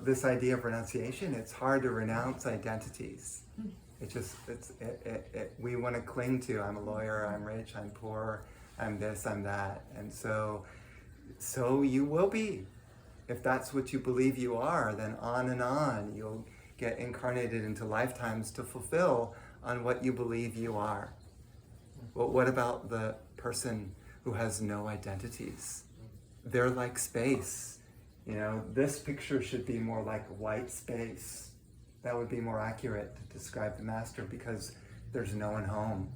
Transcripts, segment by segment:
This idea of renunciation, it's hard to renounce identities. We want to cling to, I'm a lawyer, I'm rich, I'm poor, I'm this, I'm that. And so you will be. If that's what you believe you are, then on and on, you'll get incarnated into lifetimes to fulfill on what you believe you are. But what about the person who has no identities? They're like space. This picture should be more like white space. That would be more accurate to describe the master, because there's no one home.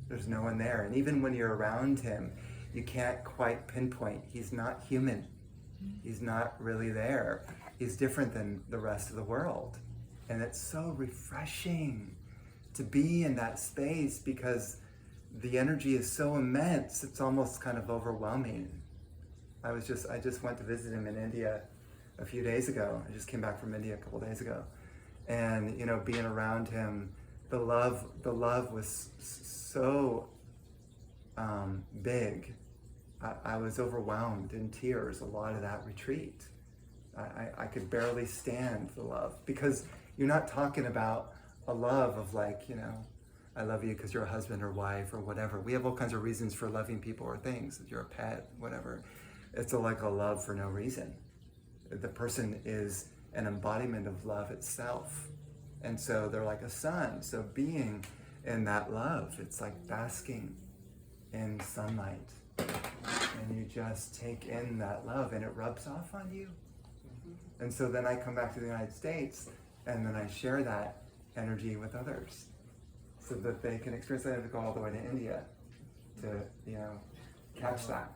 There's no one there. And even when you're around him, you can't quite pinpoint. He's not human. He's not really there. He's different than the rest of the world. And it's so refreshing to be in that space, because the energy is so immense, it's almost kind of overwhelming. I just went to visit him in India a few days ago. I just came back from India a couple days ago. And, being around him, the love was so big. I was overwhelmed, in tears a lot of that retreat. I could barely stand the love, because you're not talking about a love of like, I love you because you're a husband or wife or whatever. We have all kinds of reasons for loving people or things. If you're a pet, whatever. It's like a love for no reason. The person is an embodiment of love itself. And so they're like a sun. So being in that love, it's like basking in sunlight. And you just take in that love and it rubs off on you. And so then I come back to the United States and then I share that energy with others so that they can experience that. I have to go all the way to India to, catch that.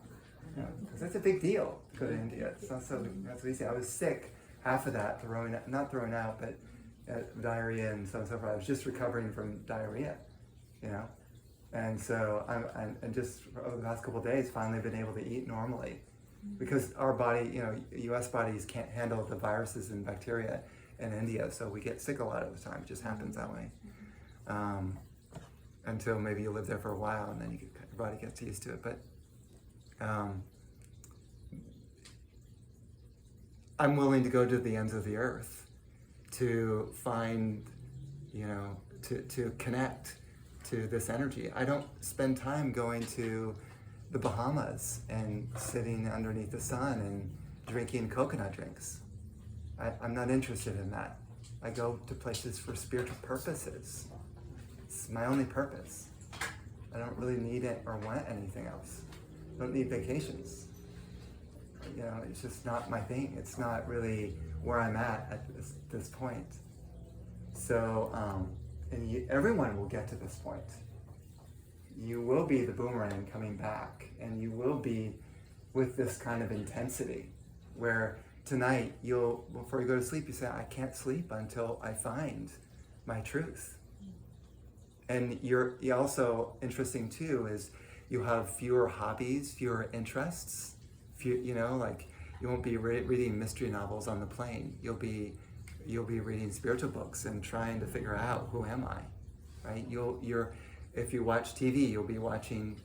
Because that's a big deal to go to India. It's not so easy. I was sick, half of that, not throwing out, but diarrhea and so on and so forth. I was just recovering from diarrhea, And so and just over the past couple of days, finally been able to eat normally, because our body, U.S. bodies can't handle the viruses and bacteria in India, so we get sick a lot of the time. It just happens that way. Until maybe you live there for a while, and then your body gets used to it. But I'm willing to go to the ends of the earth to find, to connect to this energy. I don't spend time going to the Bahamas and sitting underneath the sun and drinking coconut drinks. I'm not interested in that. I go to places for spiritual purposes. It's my only purpose. I don't really need it or want anything else. I don't need vacations. It's just not my thing. It's not really where I'm at this point. So, everyone will get to this point. You will be the boomerang coming back, and you will be with this kind of intensity where tonight before you go to sleep, you say, I can't sleep until I find my truth. And you're also, interesting too, is you have fewer hobbies, fewer interests. Like you won't be reading mystery novels on the plane. You'll be reading spiritual books and trying to figure out, who am I, right? If you watch TV, you'll be watching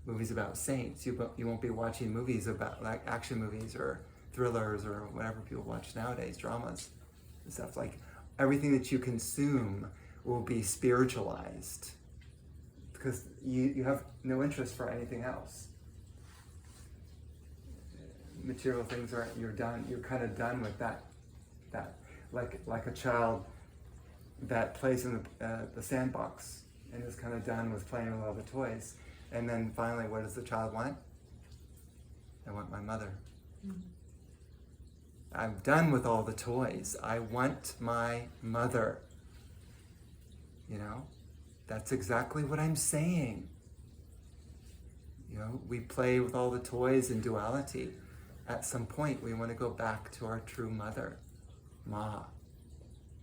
movies about saints. You won't be watching movies about like action movies or thrillers or whatever people watch nowadays, dramas and stuff. Like everything that you consume will be spiritualized because you have no interest for anything else. Material things you're kind of done with that like a child that plays in the sandbox and is kind of done with playing with all the toys, and then finally what does the child want? I want my mother. Mm-hmm. I'm done with all the toys. I want my mother. That's exactly what I'm saying. We play with all the toys in duality. At some point, we want to go back to our true mother, Ma.